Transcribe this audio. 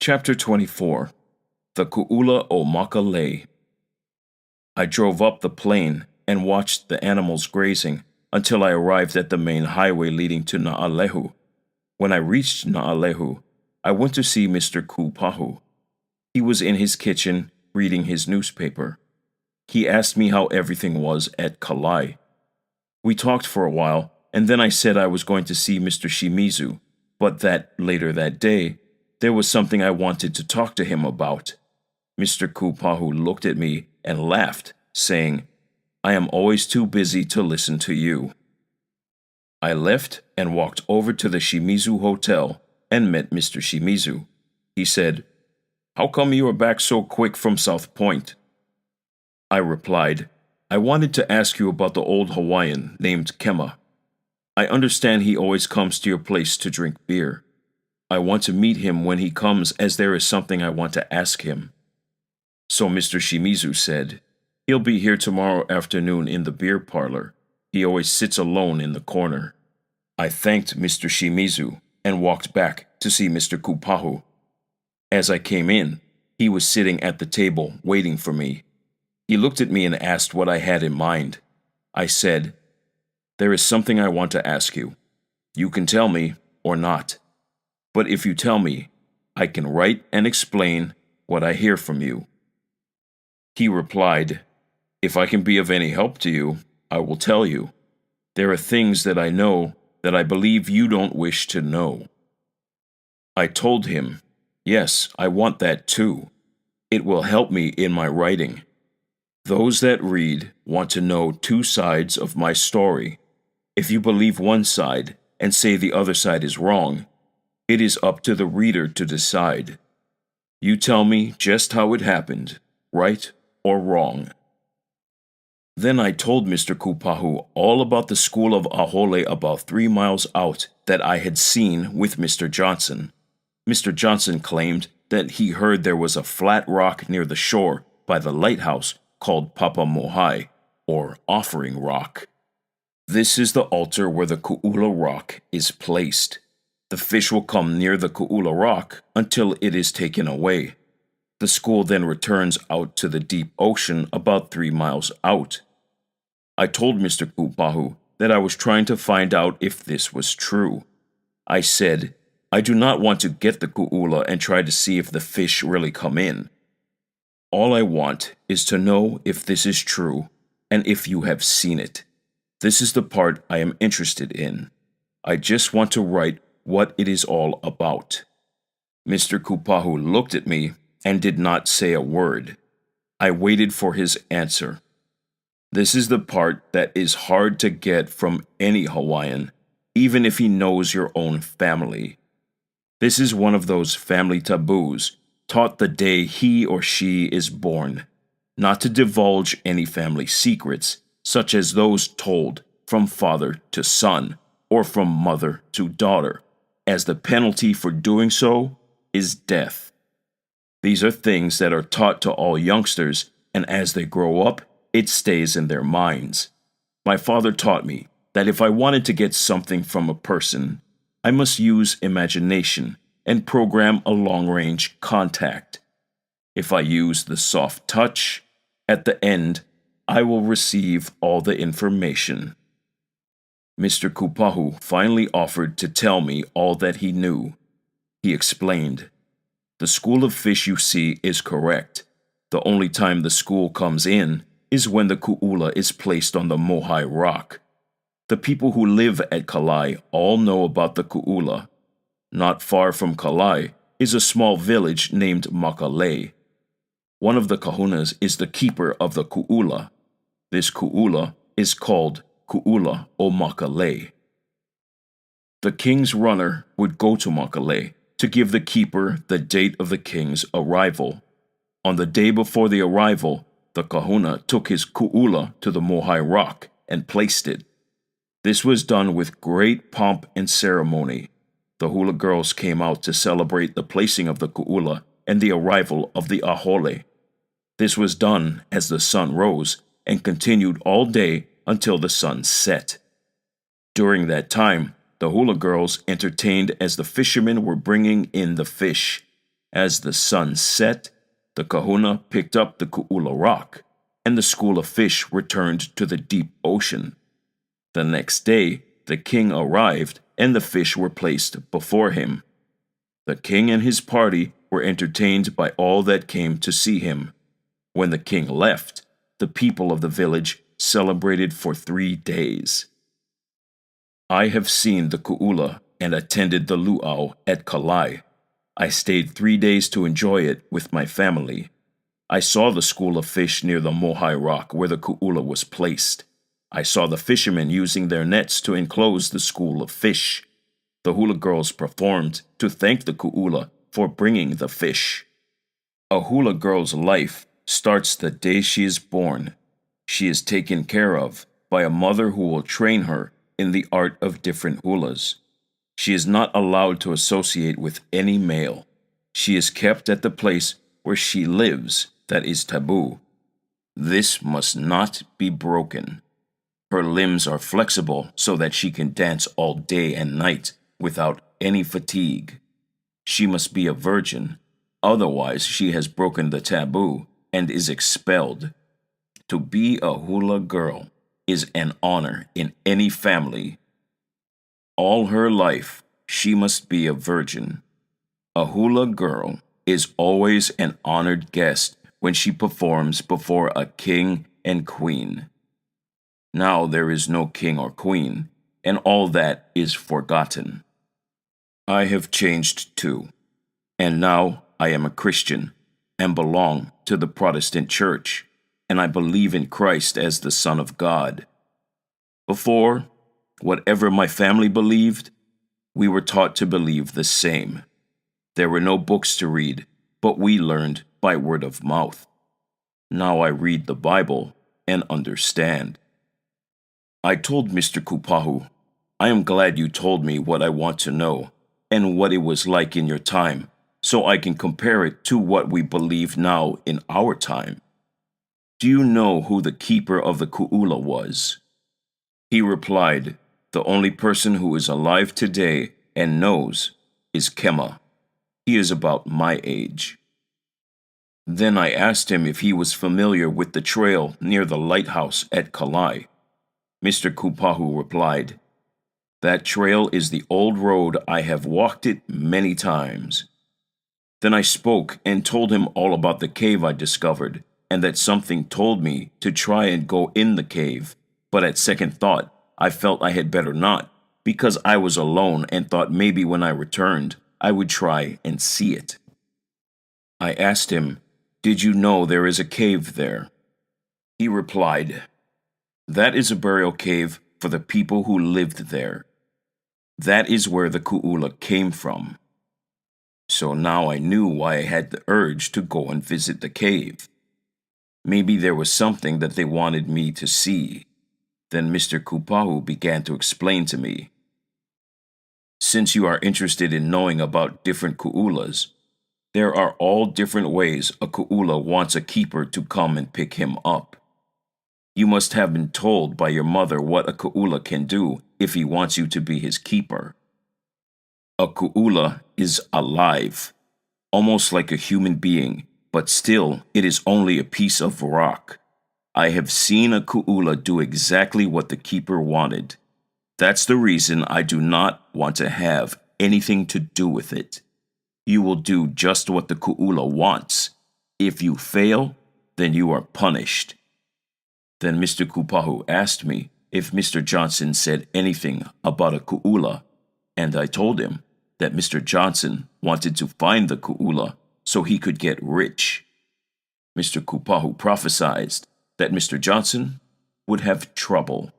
Chapter 24. The Ku'ula o Makalei. I drove up the plain and watched the animals grazing until I arrived at the main highway leading to Naalehu. When I reached Naalehu, I went to see Mr. Kupahu. He was in his kitchen reading his newspaper. He asked me how everything was at Kalai. We talked for a while, and then I said I was going to see Mr. Shimizu, but that later that day, there was something I wanted to talk to him about. Mr. Kupahu looked at me and laughed, saying, "I am always too busy to listen to you." I left and walked over to the Shimizu Hotel and met Mr. Shimizu. He said, "How come you are back so quick from South Point?" I replied, "I wanted to ask you about the old Hawaiian named Kema. I understand he always comes to your place to drink beer. I want to meet him when he comes as there is something I want to ask him." So Mr. Shimizu said, "He'll be here tomorrow afternoon in the beer parlor. He always sits alone in the corner." I thanked Mr. Shimizu and walked back to see Mr. Kupahu. As I came in, he was sitting at the table waiting for me. He looked at me and asked what I had in mind. I said, "There is something I want to ask you. You can tell me or not. But if you tell me, I can write and explain what I hear from you." He replied, "If I can be of any help to you, I will tell you. There are things that I know that I believe you don't wish to know." I told him, "Yes, I want that too. It will help me in my writing. Those that read want to know two sides of my story. If you believe one side and say the other side is wrong, it is up to the reader to decide. You tell me just how it happened, right or wrong." Then I told Mr. Kupahu all about the school of Ahole about 3 miles out that I had seen with Mr. Johnson. Mr. Johnson claimed that he heard there was a flat rock near the shore by the lighthouse called Papa Mohai, or Offering Rock. This is the altar where the Ku'ula rock is placed. The fish will come near the Ku'ula rock until it is taken away. The school then returns out to the deep ocean about 3 miles out. I told Mr. Kupahu that I was trying to find out if this was true. I said, "I do not want to get the Ku'ula and try to see if the fish really come in. All I want is to know if this is true and if you have seen it. This is the part I am interested in. I just want to write what it is all about." Mr. Kupahu looked at me and did not say a word. I waited for his answer. This is the part that is hard to get from any Hawaiian, even if he knows your own family. This is one of those family taboos taught the day he or she is born, not to divulge any family secrets, such as those told from father to son or from mother to daughter, as the penalty for doing so is death. These are things that are taught to all youngsters, and as they grow up, it stays in their minds. My father taught me that if I wanted to get something from a person, I must use imagination and program a long-range contact. If I use the soft touch, at the end, I will receive all the information. Mr. Kupahu finally offered to tell me all that he knew. He explained, "The school of fish you see is correct. The only time the school comes in is when the Ku'ula is placed on the Mohai rock. The people who live at Kalai all know about the Ku'ula. Not far from Kalai is a small village named Makalei. One of the kahunas is the keeper of the Ku'ula. This Ku'ula is called Ku'ula o Makalei. The king's runner would go to Makalei to give the keeper the date of the king's arrival. On the day before the arrival, the kahuna took his Ku'ula to the Mohai rock and placed it. This was done with great pomp and ceremony. The hula girls came out to celebrate the placing of the Ku'ula and the arrival of the Ahole. This was done as the sun rose and continued all day until the sun set. During that time, the hula girls entertained as the fishermen were bringing in the fish. As the sun set, the kahuna picked up the ku'ula rock, and the school of fish returned to the deep ocean. The next day, the king arrived, and the fish were placed before him. The king and his party were entertained by all that came to see him. When the king left, the people of the village celebrated for 3 days. I have seen the ku'ula and attended the luau at Kalai. I stayed 3 days to enjoy it with my family. I saw the school of fish near the Mohai rock where the ku'ula was placed. I saw the fishermen using their nets to enclose the school of fish. The hula girls performed to thank the ku'ula for bringing the fish. A hula girl's life starts the day she is born. She is taken care of by a mother who will train her in the art of different hulas. She is not allowed to associate with any male. She is kept at the place where she lives that is taboo. This must not be broken. Her limbs are flexible so that she can dance all day and night without any fatigue. She must be a virgin, otherwise she has broken the taboo and is expelled. To be a hula girl is an honor in any family. All her life, she must be a virgin. A hula girl is always an honored guest when she performs before a king and queen. Now there is no king or queen, and all that is forgotten. I have changed too, and now I am a Christian and belong to the Protestant Church, and I believe in Christ as the Son of God. Before, whatever my family believed, we were taught to believe the same. There were no books to read, but we learned by word of mouth. Now I read the Bible and understand. I told Mr. Kupahu, I am glad you told me what I want to know and what it was like in your time, so I can compare it to what we believe now in our time. Do you know who the keeper of the ku'ula was? He replied, the only person who is alive today and knows is Kema. He is about my age. Then I asked him if he was familiar with the trail near the lighthouse at Kalai. Mr. Kupahu replied, that trail is the old road. I have walked it many times. Then I spoke and told him all about the cave I discovered, and that something told me to try and go in the cave, but at second thought, I felt I had better not, because I was alone and thought maybe when I returned, I would try and see it. I asked him, did you know there is a cave there? He replied, that is a burial cave for the people who lived there. That is where the ku'ula came from. So now I knew why I had the urge to go and visit the cave. Maybe there was something that they wanted me to see. Then Mr. Kupahu began to explain to me. Since you are interested in knowing about different ku'ulas, there are all different ways a ku'ula wants a keeper to come and pick him up. You must have been told by your mother what a ku'ula can do if he wants you to be his keeper. A ku'ula is alive, almost like a human being, but still it is only a piece of rock. I have seen a ku'ula do exactly what the keeper wanted. That's the reason I do not want to have anything to do with it. You will do just what the ku'ula wants. If you fail, then you are punished. Then Mr. Kupahu asked me if Mr. Johnson said anything about a ku'ula, and I told him that Mr. Johnson wanted to find the ku'ula so he could get rich. Mr. Kupahu prophesied that Mr. Johnson would have trouble.